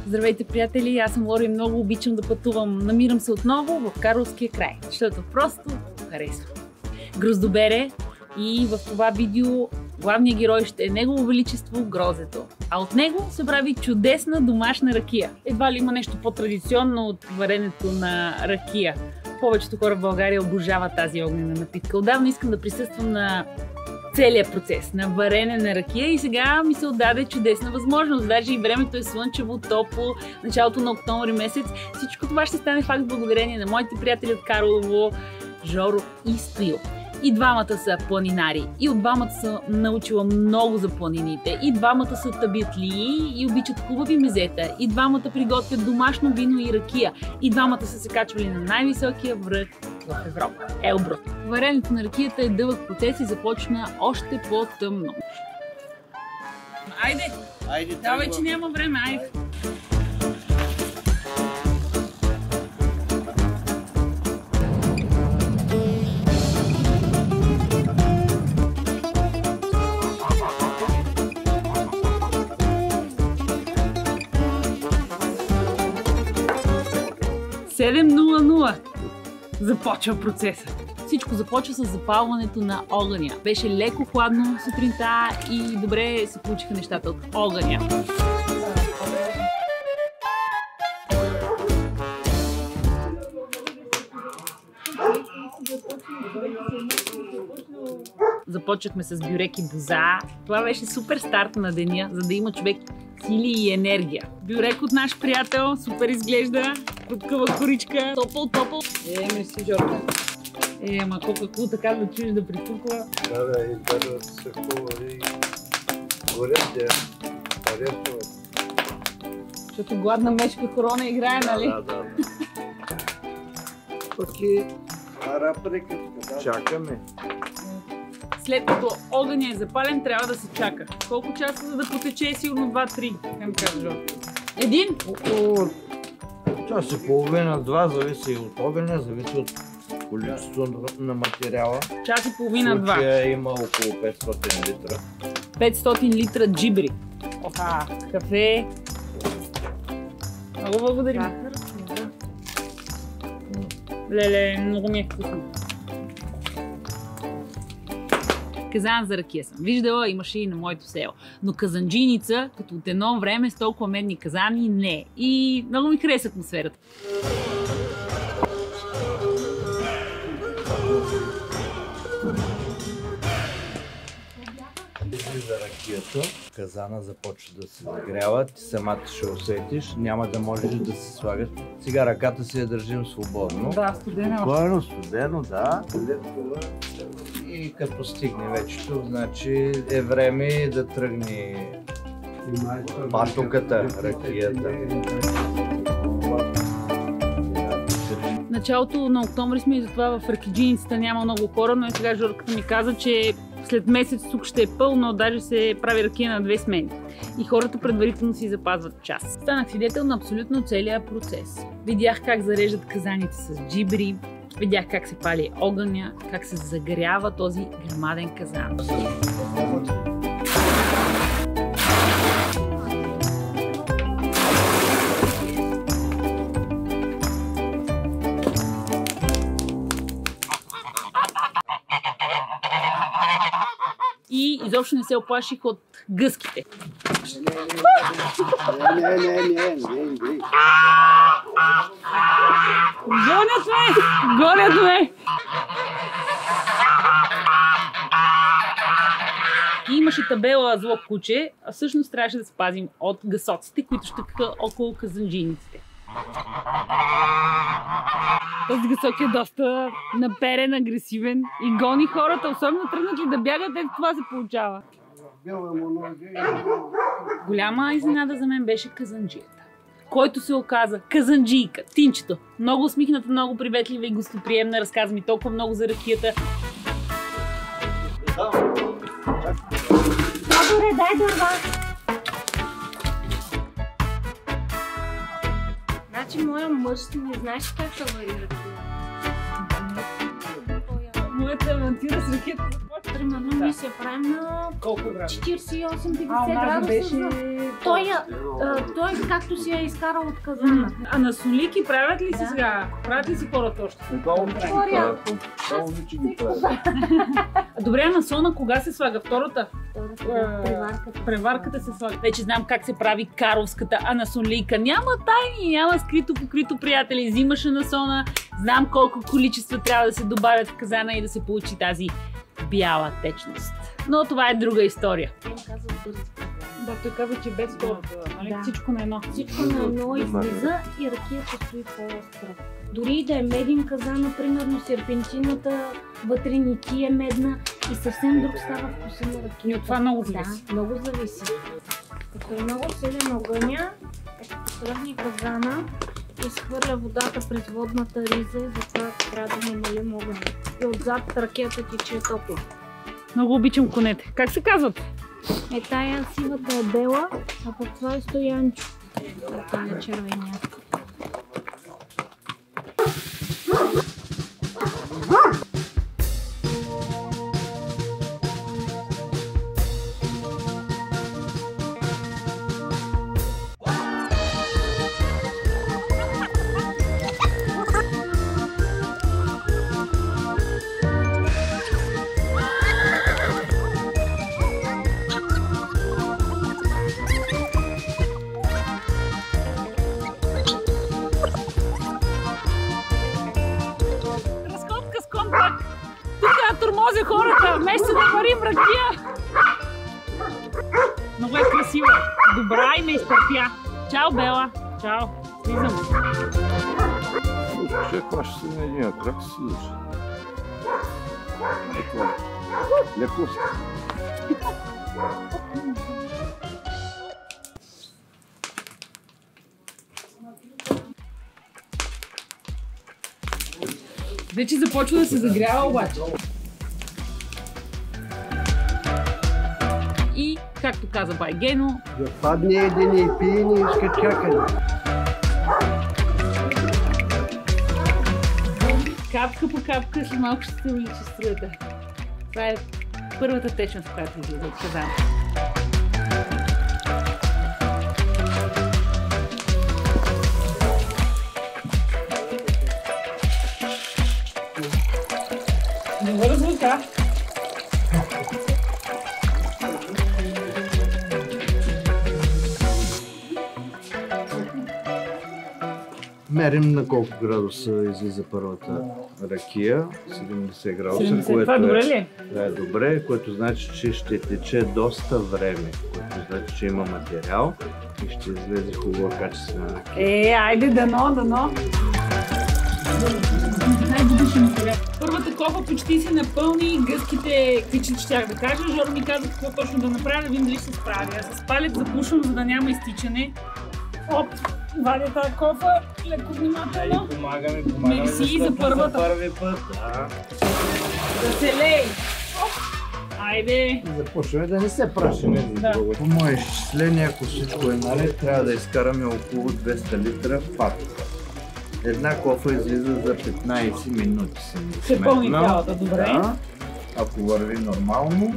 Здравейте, приятели! Аз съм Лора и много обичам да пътувам. Намирам се отново в Карловския край, защото просто харесва. Гроздобере и в това видео главният герой ще е Негово величество Грозето. А от него се прави чудесна домашна ракия. Едва ли има нещо по-традиционно от варенето на ракия. Повечето хора в България обожават тази огнена напитка. Отдавна искам да присъствам на целият процес на варене на ракия и сега ми се отдаде чудесна възможност. Даже и времето е слънчево, топло, началото на октомври месец. Всичко това ще стане факт благодарение на моите приятели от Карлово, Жоро и Стоил. И двамата са планинари, и от двамата съм научила много за планините, и двамата са табитлии и обичат хубави мезета, и двамата приготвят домашно вино и ракия, и двамата са се качвали на най-високия връх в Европа – Елбрус. Варенето на ракията е дълъг процес и започна още по-тъмно. Айде! Да, вече няма време, айде! Започва процеса. Всичко започва с запалването на огъня. Беше леко хладно сутринта и добре се получиха нещата от огъня. Започнахме с бюрек и боза. Това беше супер старт на деня, за да има човек сили и енергия. Бюрек от наш приятел, супер изглежда. Круткава коричка, топъл. Мерси, Жорка. Ама колко така да чуеш да припуква. Да, и да се хубави. Горят харесват. Защото гладна мечка корона играе, нали? Да. Пък и ара приказка. Чакаме. След като огъня е запален, трябва да се чака. Колко часа за да потече? Сигурно 2-3. Как каза Жорка? Един? Около час и половина, 2, зависи от огъня, зависи от количеството на материала. Час и половина, 2. В случая има около 500 литра. 500 литра джибри. Оха, кафе. Много благодарим. Леле, много ми е вкусно. Казан за ракия съм виждала, имаше и на моето село. Но казанджиница, като от едно време с толкова медни казани, не. И много ми хареса атмосферата. За ракията, казана започва да се загрява, ти самата ще усетиш, няма да можеш да се слагаш. Сега ръката си я държим свободно. Да, студено. Буквално студено, да. И като стигне вечето, значи е време да тръгне патоката, ракията. Началото на октомври сме и затова в ракиджиницата няма много хора, но и сега Жорката ми каза, че след месец тук ще е пълно, даже се прави ракия на 2 смени. И хората предварително си запазват час. Станах свидетел на абсолютно целия процес. Видях как зареждат казаните с джибри, видях как се пали огъня, как се загрява този грамаден казан. И изобщо не се оплаших от гъските. Гонят ме! И имаше табела зло куче, а всъщност трябваше да се пазим от гъсоците, които щъкаха около казанджийниците. Този гъсок е доста наперен, агресивен и гони хората, особено тръгнат ли да бягат, ето това се получава. Голяма изненада за мен беше казанджията, който се оказа казанджийка, Тинчето. Много усмихната, много приветлива и гостоприемна, разказа ми толкова много за ракията. Добре, дай дърва! Значи моя мъж не знаеш как да вари ракия. Моята авантюра с ракията започва. Примерно ми се правим на колко градуса? 48-50 градуса. Беше той както си я изкарал от казана. А на солики правят ли си сега? Правят ли си хората още? Добре, а на сона кога се слага? Втората? Преварката се слага. Вече знам как се прави каровската анасолийка. Няма тайни, няма скрито покрито, приятели. Взимаш анасона, знам колко количество трябва да се добавят в казана и да се получи тази бяла течност. Но това е друга история. Да, той каза, че без втората, нали? Да. Всичко на едно. Всичко на едно излиза и ракията стои по-остра. Дори и да е меден казан, примерно серпентината, вътре ники е медна и съвсем друг става вкуса на ракията. И от това много зависи. Да, много зависи. Като е много силен огъня, като сръбни казана, изхвърля водата през водната риза и затова трябва да намалим огъня. И отзад ракията тече топла. Много обичам конете. Как се казват? Тая сивата е Бела, а пък това е Стоянчо. Това е червения. Тормозя хората, вместо да варим ракия. Много е красива, добра и ме изтърпя. Чао, Бела. Чао. Слизам. Ще хваща се на един крак и слизаш. Леко си. Вече започва да се загрява обаче. И, както каза бай Гено, да падне един и пие, не иска чакане. Капка по капка след малко ще се увеличи струята. Това е първата течност, която излиза от казана. Добър звука. Мерим на колко градуса излиза първата ракия. 70 градуса. 70. Което това добре ли? Това е добре, което значи, че ще тече доста време. Което значи, че има материал и ще излезе хубава качествена ракия. Айде, дано. Първата кофа почти се напълни, гъските кичи, щях да кажа. Жоро ми каза какво точно да направя, да видим дали ще се справя. С палец запушвам, за да няма изтичане. Оп, вадя тази кофа, леко внимателно. Помагаме Мерси за първата. първи път. Да се лей. Айде. Започваме да не се прашиме. Да. По мое изчисление, ако всичко е наред, трябва да изкараме около 200 литра патока. Една кофа излиза за 15 минути. Се пълни цялата, добре. Да, ако върви нормално,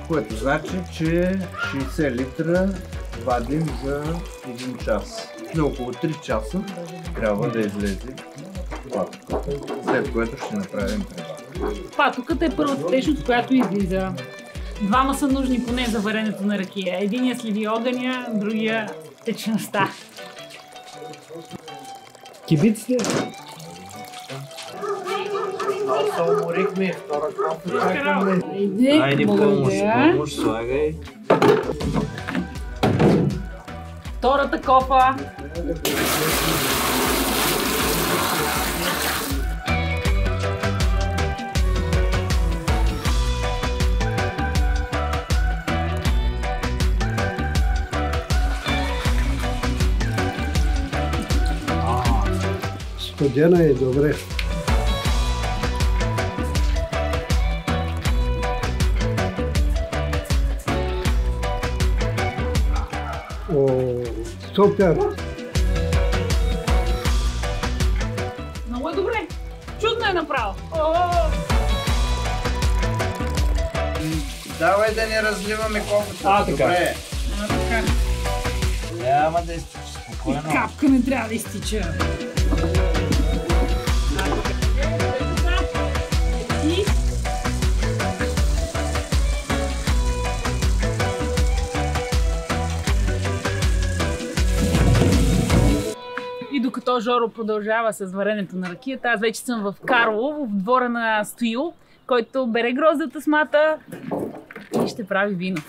което значи, че 60 литра вадим за 1 час. На около 3 часа трябва да излезе патоката, след което ще направим преварка. Патоката е първата течност, която излиза. Двама са нужни поне за варенето на ракия. Единия следи огъня, другия течността. Кибиците? Се уморихме, втора кофа чакаме. Айде, помощ, слагай. Втората кофа. Студена е добре. Супер! Много е добре. Чудно е направо. Давай да не разливаме кофата. Така. Така. Няма да изтича, спокойно. Капка не трябва да изтича. И докато Жоро продължава с варенето на ракията, аз вече съм в Карлово, в двора на Стоил, който бере гроздата смата и ще прави вино.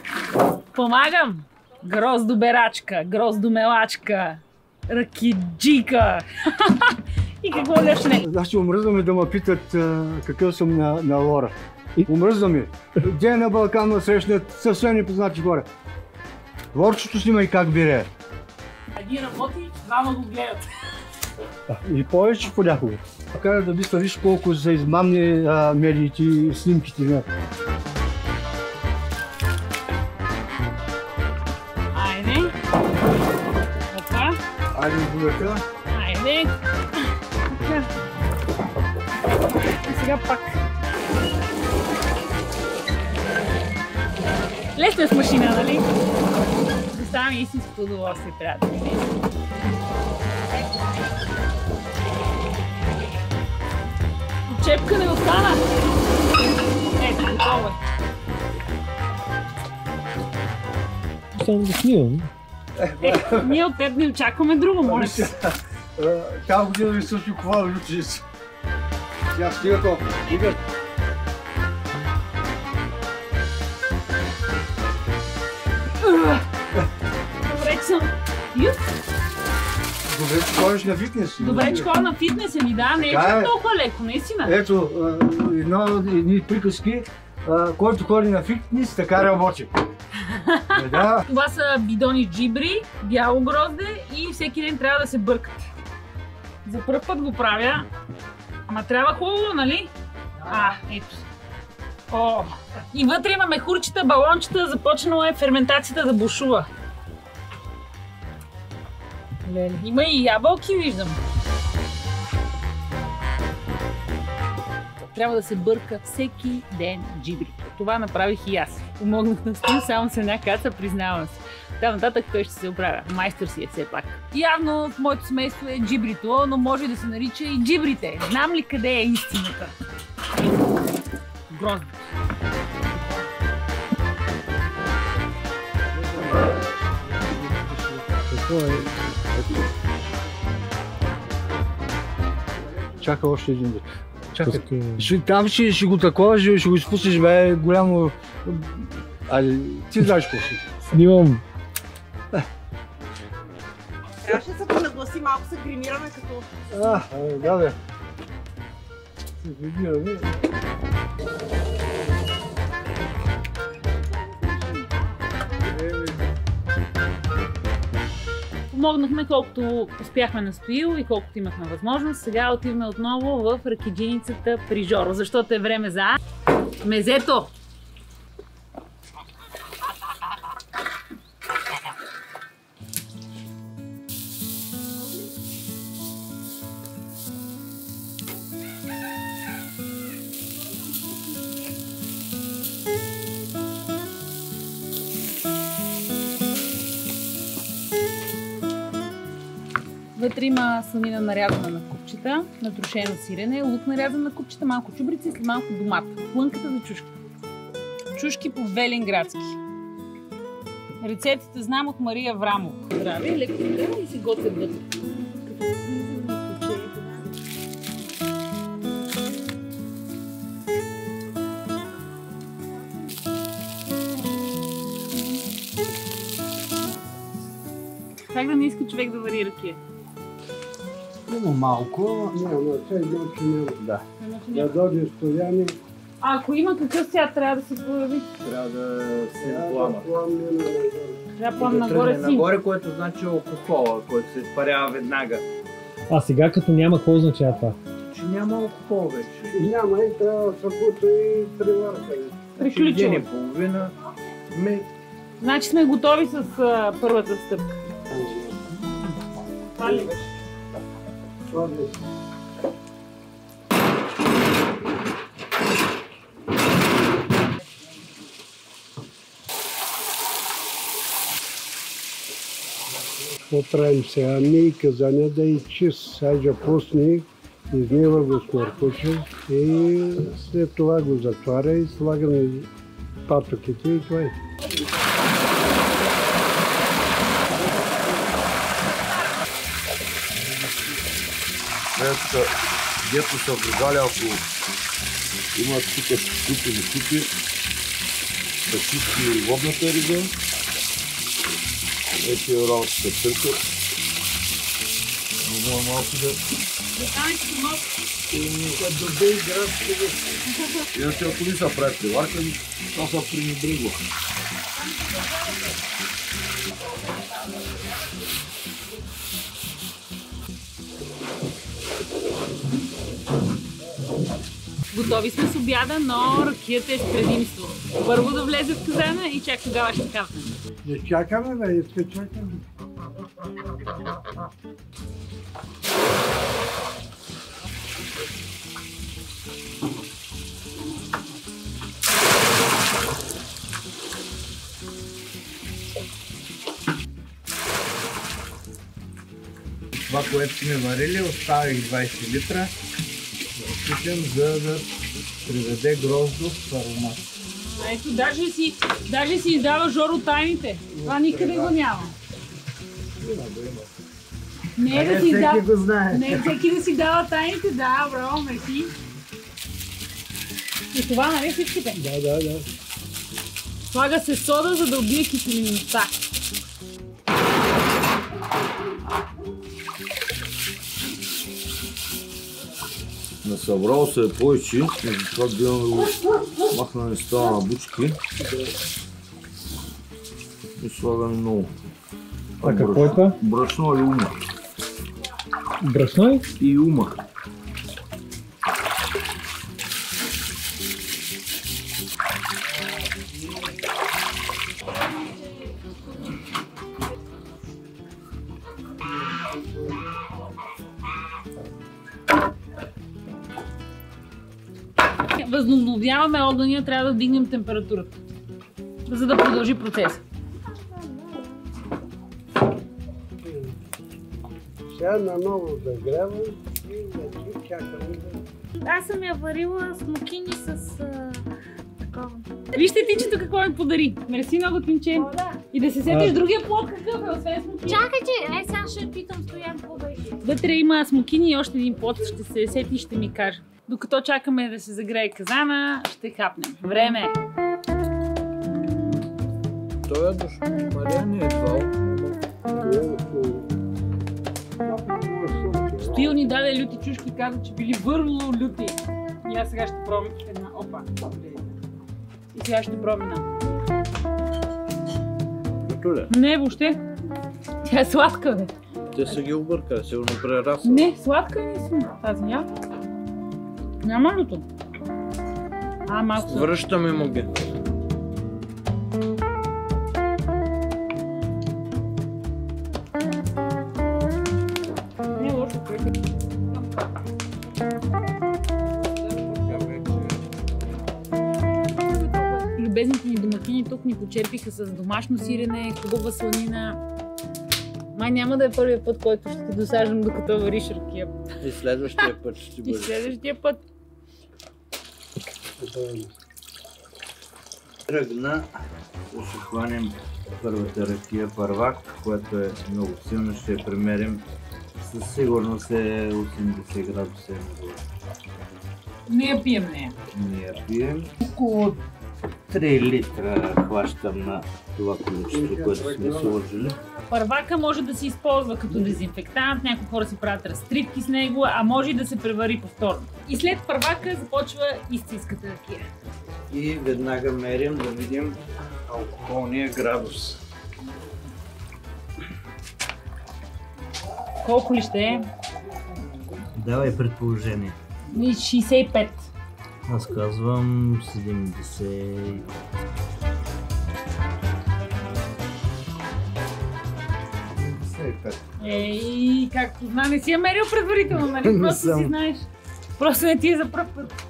Помагам! Гроздоберачка, гроздомелачка, ракиджика и какво ли още не. Значи омръзваме да ме питат какъв съм на Лора. Омръзваме. Где на Балкан ме срещнат съвсем непознати хора. Лорчето снимай как бире. Един работи, двама го гледат. И повече понякога. Кара да мисля, виж колко са измамни медиите и снимките. Айде. Опа. Айде, бурека. Айде. И сега пак. Лесно е с машина, нали? Доставя ми истинското удоволствие, трябва да ми. Чепка не остана. Ето, готово е. Само да снимам. Ние от теб не очакваме друго, моля се. Тази година ви съм шоковал ученици. Сега стига толкова. Стига. Добре, че съм. Добре, че ходиш на фитнес. Добре, че ходя на фитнеса ми, да. Не е толкова леко, наистина. Ето, едни приказки. Който ходи на фитнес, така работи. Да. Това са бидони джибри, бяло грозде и всеки ден трябва да се бъркат. За първ път го правя. Ама трябва хубаво, нали? Ето. О, и вътре има мехурчета, балончета, започнала е ферментацията да бушува. Има и ябълки, виждам. Трябва да се бърка всеки ден джибри. Това направих и аз. Помогнах на Стил само с една каца, признавам се. Там нататък той ще се оправя. Майстор си е все пак. Явно в моето семейство е джибрито, но може да се нарича и джибрите. Знам ли къде е истината? Грозно. Какво е? Чака още един ден. Чакай. Там ще го такова, ще го изпуснеш, бе, голямо... ти знаеш какво си. Снимам. Трябваше да се нагласи, малко се гримираме като... Да бе. Се гримираме. Помогнахме колкото успяхме на Стоил и колкото имахме възможност. Сега отиваме отново в ракиджиницата при Жоро, защото е време за мезето. Вътре има сланина нарязана на купчета, натрошено сирене, лук нарязан на купчета, малко чубрица и след малко домат. Плънката за чушки. Чушки по велинградски. Рецептите знам от Мария Врамова. Здраве, леко и се готвят вътре. Как да не иска човек да вари ракия? Има малко. Няма, сега идем, че няма. Да. Да дойде стояни. Ако има какъв цвят трябва да се появи? Трябва да се плама. Трябва плам нагоре си. Нагоре, което значи алкохола, който се изпарява веднага. А сега като няма, какво означава това? Че няма алкохол вече. Няма и трябва събута и приварка. Приключва. Ден и половина. Значи сме готови с първата стъпка. Това ли беше? Това беше. Какво правим сега? Мий казаня да и чист. Сайджа пусни, измива го с мъркуче и след това го затваря и слагаме патоките и това е. Дето са влизали, ако имат тук купени купи, да чисти водната риба. Ето работата търкат. Но малко да... Иначе ако не са прави приварка, това са пренебрегва. Готови сме с обяда, но ракията е с предимство. Първо да влезе в казана и чак тогава ще капнем. Не чакаме, бе, иска чакаме. Това, което сме варили, оставих 20 литра. Опитам, за да приведе гроздов аромат. Ето, даже си издава Жоро тайните. Това никъде го няма. Не е да си всеки го знае. Не е всеки да си дава тайните, да, браво, мерси. И това, нали всичките? Да. Слага се сода, за да убие киселинността. Насъбрало се е повече, между това гледам да го махнем става на бучки. И слагаме много. А какво е това? Брашно и умах. Брашно е? И умах. Възобновяваме огъня, трябва да вдигнем температурата, за да продължи процеса. Сега наново загрявам и чакаме да... Аз съм я варила смокини с такова. Вижте тичето какво ми подари. Мерси много, Тинче. Да. И да се сетиш другия плод какъв е, освен смокини. Чакайте, сега ще питам Стоян какво беше. Вътре има смокини и още един плод, ще се сети и ще ми каже. Докато чакаме да се загрее казана, ще хапнем. Време е. Той е дошъл. Мария не е идвал. Стоил ни даде люти чушки, каза, че били върло люти. И аз сега ще пробвам една. Опа. И сега ще пробвам една. Като ли? Не, въобще. Тя е сладка, бе. Те са ги объркали, сигурно прерасна. Не, сладка е наистина. Тази няма. Няма люто. Малко са. Връщаме му ги. Не е лошо, човек. Любезните ни домакини тук ни почерпиха с домашно сирене, хубава сланина. Май няма да е първият път, който ще ти досаждам, докато вариш ракия. И следващия път ще И бъде. следващия път. Тръгна да ще хванем първата ракия първак, която е много силна, ще я премерим. Със сигурност е 80 градуса нагоре. Не я пием нея. Не я пием. Около 3 литра хващам на това количество, което сме сложили. Първака може да се използва като дезинфектант, някои хора си правят разтривки с него, а може и да се превари повторно. И след първака започва истинската ракия. И веднага мерим да видим алкохолния градус. Колко ли ще е? Давай предположение. 65. Аз казвам 70. Ей, както знам, не си я мерил предварително, нали? Не Просто съм. си знаеш. Просто не ти е за пръв път.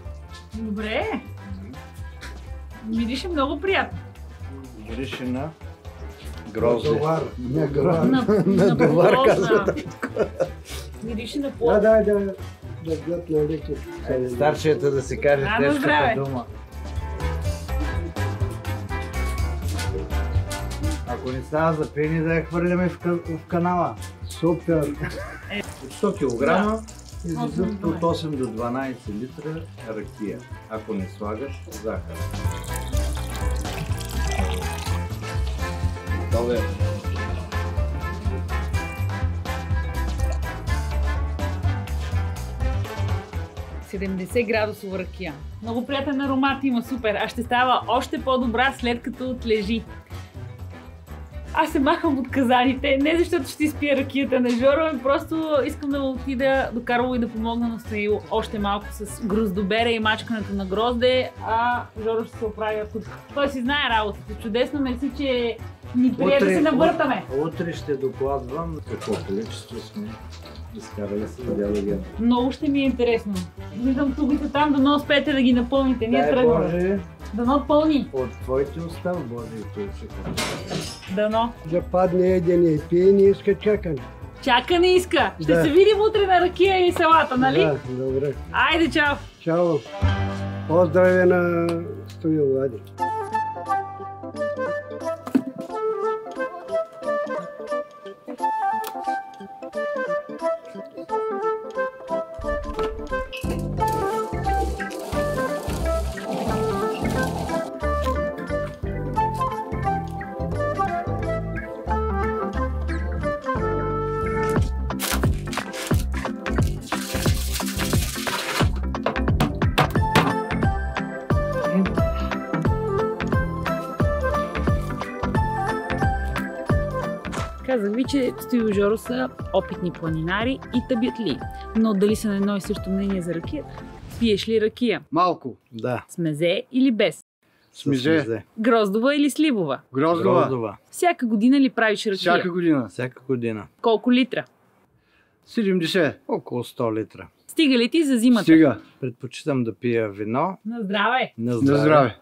Добре. Мирише много приятно. Мирише на Грозде. Не грозде. На площа. Мирише на площа. Да гледат на леки. Старшията да си каже А, на здраве. тежката дума. Ако не става за пени, да я хвърляме в канала. Супер. От 100 кг излизат от 8 до 12 литра ракия, ако не слагаш захар. Добре. 70 градусова ракия. Много приятен аромат има, супер. А ще става още по-добра след като отлежи. Аз се махам от казаните, не защото ще изпия ракията на Жоро, ами просто искам да отида до Карлово и да помогна на Стоил още малко с гроздобере и мачкането на грозде, а Жоро ще се оправя тук. Той си знае работата. Чудесно, мерси, че ни прие да се навъртаме. Утре ще докладвам какво количество сме изкарали с дядо Гено. Много ще ми е интересно. Виждам тубите там, дано успеете да ги напълните. Ние Дай тръгваме. Боже, Дано пълни. от твоите уста в Божието ще Дано. Да падне едене и пие, не иска чакане. Чакане иска. Ще Да. се видим утре на ракия и салата, нали? Да, добре. Айде, чао! Чао. Поздраве на Стоил Влади. Казах ви, че Стоил и Жоро са опитни планинари и табятли. Но дали са на едно и също мнение за ракията? Пиеш ли ракия? Малко. Да. С мезе или без? Смизе. Гроздова или сливова? Гроздова. Всяка година ли правиш ракия? Всяка година. Всяка година. Колко литра? 70. Около 100 литра. Стига ли ти за зимата? Стига. Предпочитам да пия вино. На здраве! На На здраве. здраве.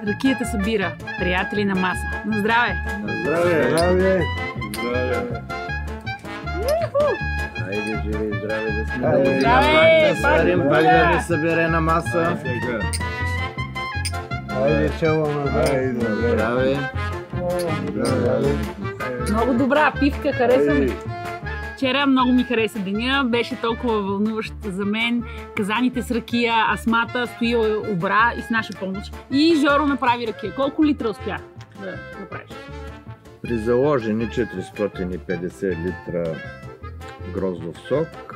Ракията събира приятели на маса. На здраве! На здраве. Здраве. Айде, живи и здраве да сме. Айде. Здраве, Да сварим, пак пак да. да ни събере на маса. Айде, село на здраве. Здраве. Много добра пивка, хареса ми. Вчера много ми хареса деня, беше толкова вълнуващ за мен. Казаните с ракия, Асмата стои обра и с наша помощ. И Жоро направи ракия. Колко литра успях да направиш? При заложени 450 литра гроздов сок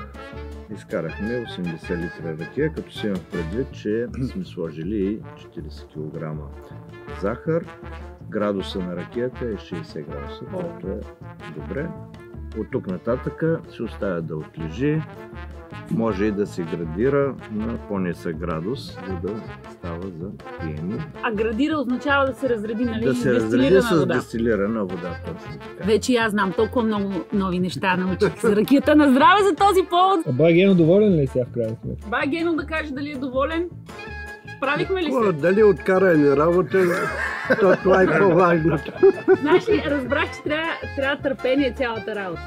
изкарахме 80 литра ракия, като си имах предвид, че сме сложили 40 кг захар. Градуса на ракията е 60 градуса, което е добре. От тук нататъка се оставя да отлежи. Може и да се градира на по-нисък градус, за да става за пиене. А градира означава да се разреди, нали? Да се разреди Дестилирана с вода. дестилирана вода, точно така. Вече аз знам, толкова много нови неща научих за ракията. На здраве за този повод! А бай Гено доволен ли сега в крайна сметка? Бай Гено да каже дали е доволен. Справихме ли се? Дали откараме работа, то това е по-важното. Знаеш ли, разбрах, че трябва търпение цялата работа.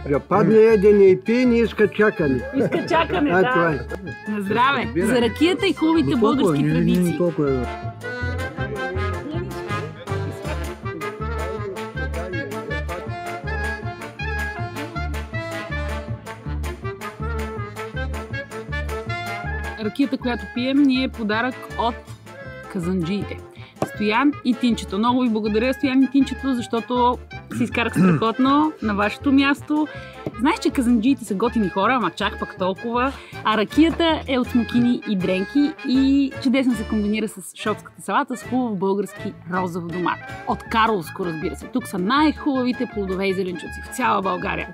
Да падне едене и пие, не иска чакане. Иска чакане, Това да. е. На здраве! За ракията и хубавите български традиции. Толкова. Ракията, която пием, ни е подарък от казанджиите. Стоян и Тинчето. Много ви благодаря, Стоян и Тинчето, защото си изкарах страхотно на вашето място. Знаеш, че казанджиите са готини хора, ама чак пък толкова. А ракията е от смокини и дренки и чудесно се комбинира с шопската салата с хубав български розов домат. От Карловско, разбира се. Тук са най-хубавите плодове и зеленчуци в цяла България.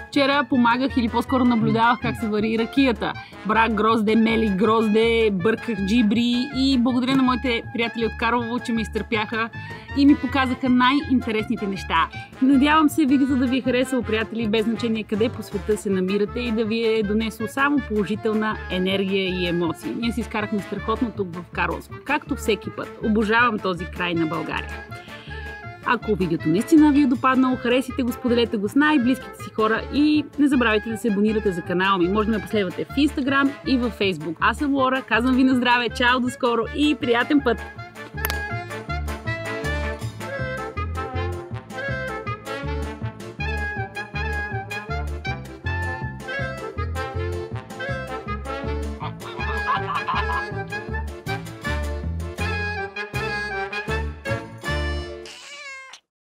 Вчера помагах или по-скоро наблюдавах как се вари ракията. Брак грозде, мели грозде, бърках джибри и благодаря на моите приятели от Карлово, че ме изтърпяха и ми показаха най-интересните неща. Надявам се видеото да ви е харесало, приятели, без значение значение къде по света се намирате и да ви е донесло само положителна енергия и емоции. Ние си изкарахме страхотно тук в Карловско, както всеки път. Обожавам този край на България. Ако видеото наистина ви е допаднало, харесайте го, споделете го с най-близките си хора и не забравяйте да се абонирате за канала ми. Може да ме последвате в Instagram и във Facebook. Аз съм Лора, казвам ви на здраве, чао, до скоро и приятен път!